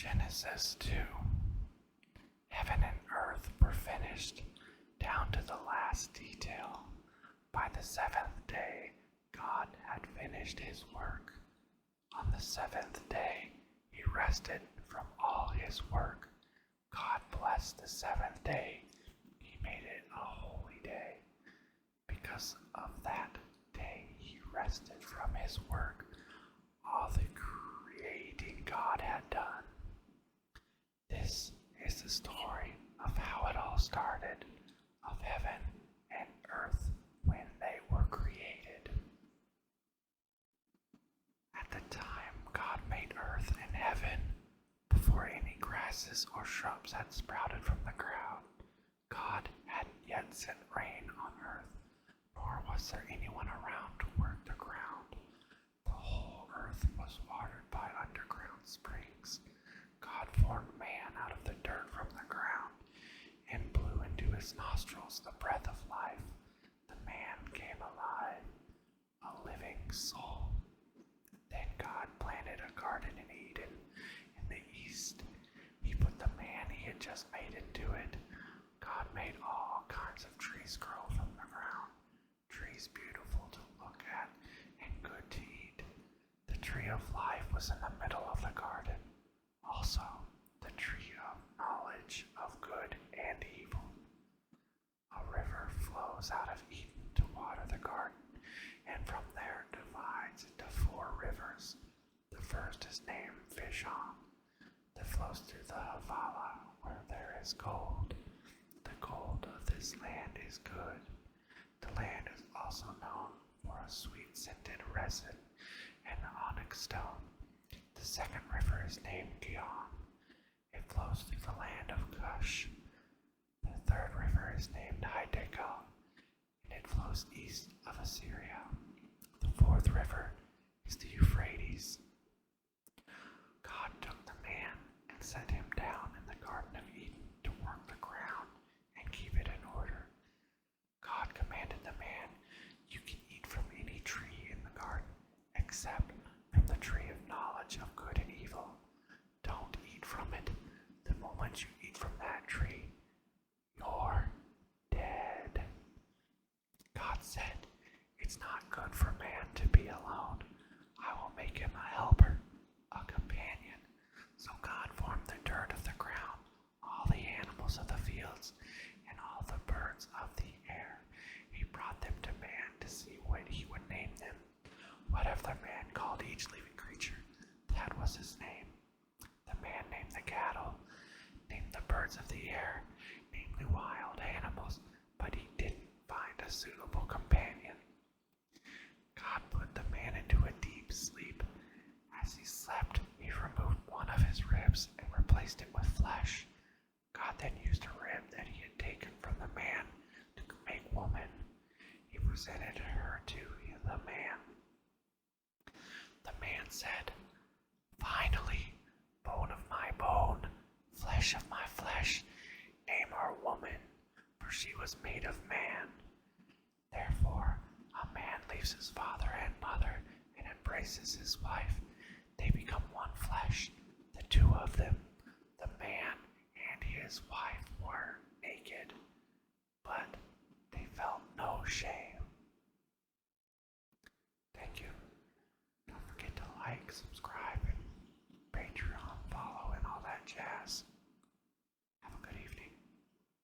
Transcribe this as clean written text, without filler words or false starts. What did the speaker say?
Genesis 2. Heaven and earth were finished, down to the last detail. By the seventh day, God had finished his work. On the seventh day, he rested from all his work. God blessed the seventh day. He made it a holy day. Because of that day, he rested from his work, all the creating God had done. This is the story of how it all started, of heaven and earth when they were created. At the time God made earth and heaven, before any grasses or shrubs had sprouted from the ground, God hadn't yet sent rain on earth, nor was there anyone around to work the ground. The whole earth was watered by underground springs. God formed man out of the dirt from the ground and blew into his nostrils the breath of life. The man came alive, a living soul. Then God planted a garden in Eden in the east. He put the man he had just made into it. God made all kinds of trees grow from the ground, trees beautiful to look at and good to eat. The tree of life was in the middle of the garden. Also, the tree of knowledge of good and evil. A river flows out of Eden to water the garden, and from there divides into 4 rivers. The first is named Fishon, that flows through the Havala, where there is gold. The gold of this land is good. The land is also known for a sweet-scented resin and onyx stone. The second river is named Gihon. It flows through the land of Cush. The third river is named Hiddekel, and it flows east of Assyria. The fourth river is the Euphrates. God took the man and set him down in the Garden of Eden to work the ground and keep it in order. God commanded the man, "You can eat from any tree in the garden, except from the tree of knowledge of good and evil. Don't eat from it. The moment you eat from that tree, you're dead." God said, "It's not good for man to be alone. I will make him a helper, a companion." So God formed the dirt of the ground, all the animals of the fields, and all the birds of the air. He brought them to man to see what he would name them. Whatever the man called each living creature, that was his name. The man named the cattle, named the birds of the air, named the wild animals, but he didn't find a suitable companion. God put the man into a deep sleep. As he slept, he removed one of his ribs and replaced it with flesh. God then used a rib that he had taken from the man to make woman. He presented her to the man. The man said, "Finally, bone of my bone, flesh of my flesh, name her woman, for she was made of man." Therefore, a man leaves his father and mother and embraces his wife. They become